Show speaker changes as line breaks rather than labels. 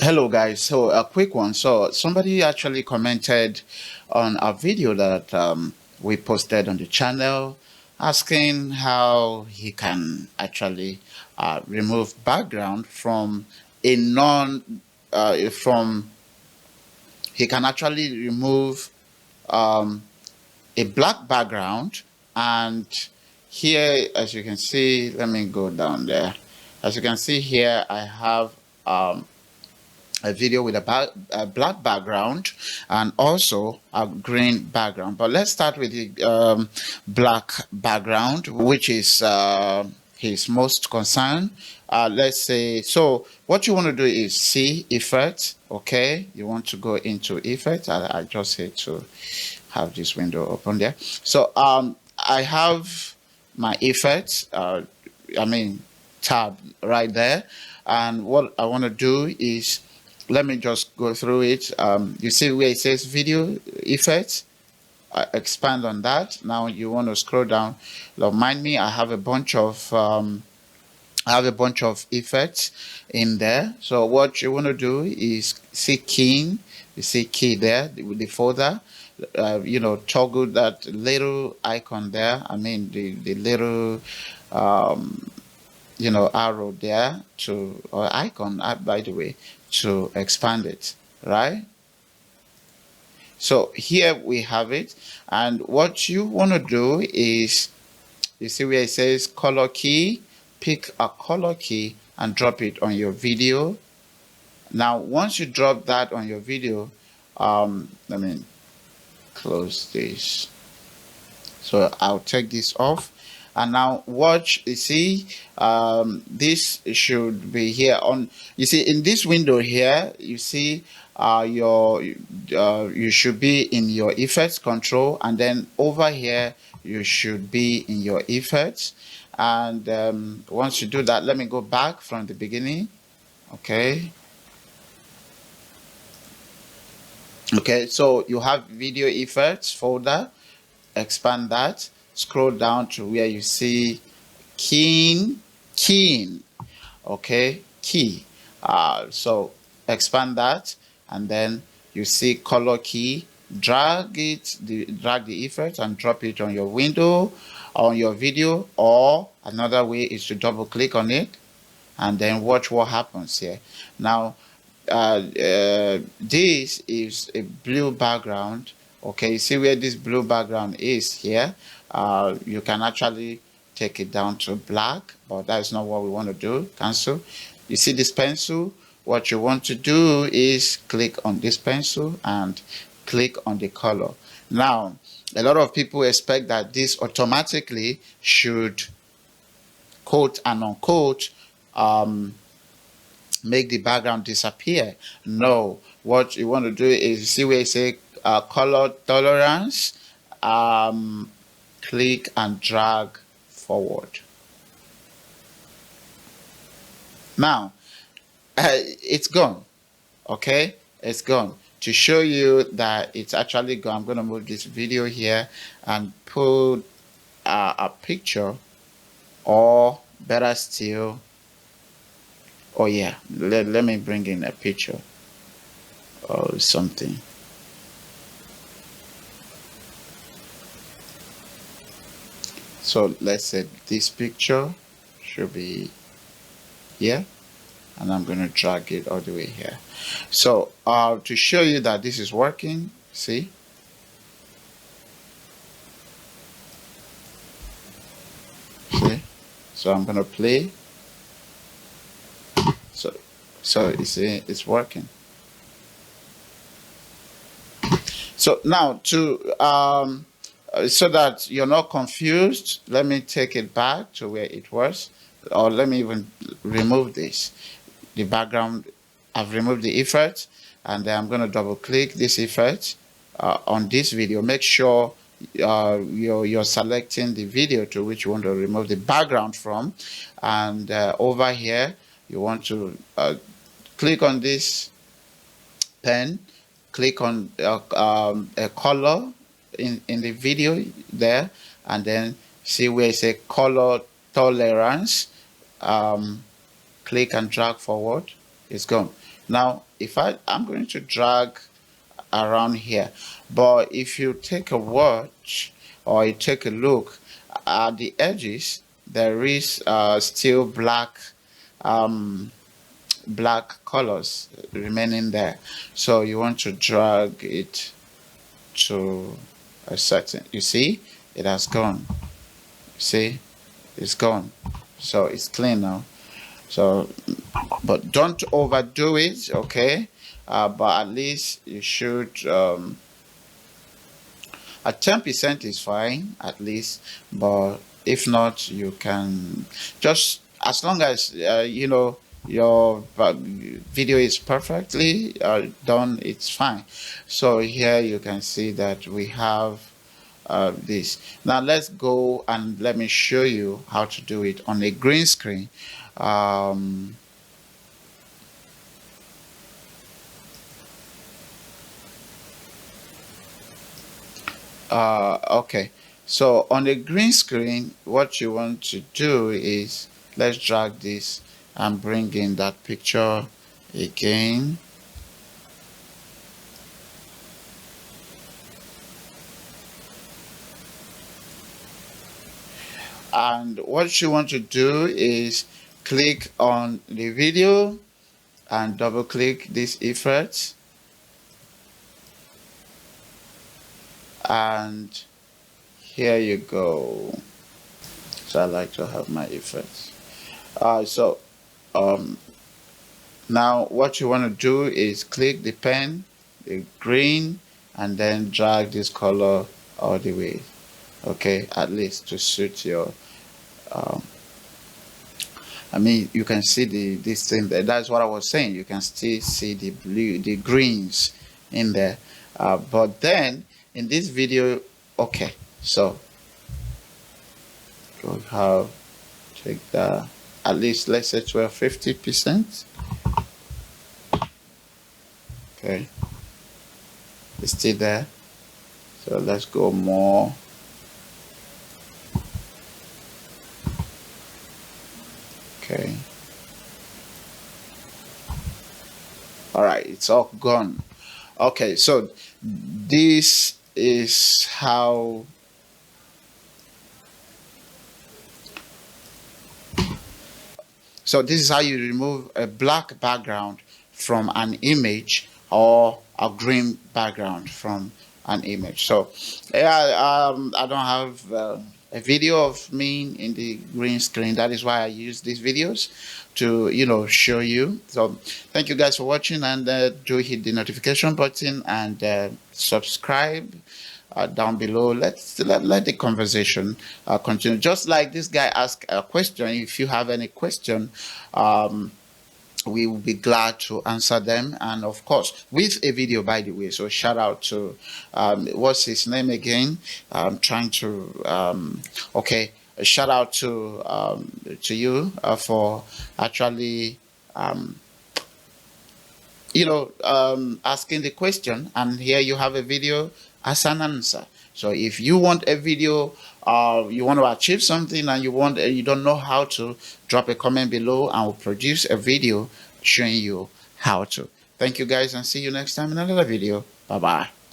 Hello guys, so a quick one. So somebody actually commented on a video that we posted on the channel asking how he can actually remove background from a non from he can actually remove um, a black background. And here, as you can see, let me go down there. As you can see here, I have a video with a black background and also a green background. But let's start with the black background, which is his most concern. Let's say, so what you want to do is see effect. Okay, you want to go into effect. I just hate to have this window open there. So I have my effects, tab right there. And what I want to do is, let me just go through it. You see where it says video effects. Expand on that. Now you want to scroll down. Don't mind me, I have a bunch of effects in there. So what you want to do is see keying. You see key there with the folder. Toggle that little icon there. The little arrow there to, or icon, by the way, to expand it, right? So here we have it. And what you want to do is, you see where it says color key, pick a color key and drop it on your video. Now once you drop that on your video, let me close this. So I'll take this off. And now watch, you see, this should be here on, you see in this window here, you see you should be in your effects control, and then over here you should be in your effects. And once you do that, let me go back from the beginning. Okay, so you have video effects folder, expand that, scroll down to where you see keying, okay, key. So expand that, and then you see color key, drag the effect and drop it on your window, on your video. Or another way is to double click on it and then watch what happens here. Now this is a blue background. Okay, you see where this blue background is here. You can actually take it down to black, but that's not what we want to do. Cancel. You see this pencil? What you want to do is click on this pencil and click on the color. Now, a lot of people expect that this automatically should, quote and unquote, make the background disappear. No, what you want to do is, you see where it says color tolerance, click and drag forward. Now it's gone. Okay, it's gone. To show you that it's actually gone, I'm going to move this video here and put a picture, or better still, oh yeah, let me bring in a picture or something. So let's say this picture should be here, and I'm going to drag it all the way here. So to show you that this is working, see, so I'm going to play. So you see it's working. So now to so that you're not confused, let me take it back to where it was, or let me even remove this, the background. I've removed the effect, and then I'm going to double click this effect on this video. Make sure you're selecting the video to which you want to remove the background from, and over here you want to click on this pen, click on a color in the video there, and then see where it says color tolerance. Click and drag forward. It's gone. Now if I'm going to drag around here, but if you take a watch or you take a look at the edges, there is still black colors remaining there. So you want to drag it to a certain, you see it has gone, see it's gone, so it's clean now. So but don't overdo it, okay? But at least you should at 10% is fine at least, but if not, you can just, as long as your video is perfectly done, it's fine. So here you can see that we have this. Now let's go and let me show you how to do it on a green screen. Okay, so on the green screen, what you want to do is, let's drag this and bring in that picture again. And what you want to do is click on the video and double click this effect, and here you go. So I like to have my effects. So now what you want to do is click the pen, the green, and then drag this color all the way, okay, at least to suit your I mean, you can see this thing there. That's what I was saying. You can still see the blue, the greens in there. But then in this video, okay, so we have, take that, at least let's say 50%. Okay, it's still there. So let's go more. Okay. All right, it's all gone. Okay, so this is how you remove a black background from an image, or a green background from an image. So yeah, I don't have a video of me in the green screen. That is why I use these videos to show you. So thank you guys for watching, and do hit the notification button and subscribe down below. Let the conversation continue. Just like this guy asked a question, if you have any question, we will be glad to answer them, and of course with a video, by the way. So shout out to what's his name again? I'm trying to okay, a shout out to you for actually asking the question, and here you have a video as an answer. So if you want a video, you want to achieve something, and you don't know how to, drop a comment below and we'll produce a video showing you how to. Thank you guys, and see you next time in another video. Bye bye.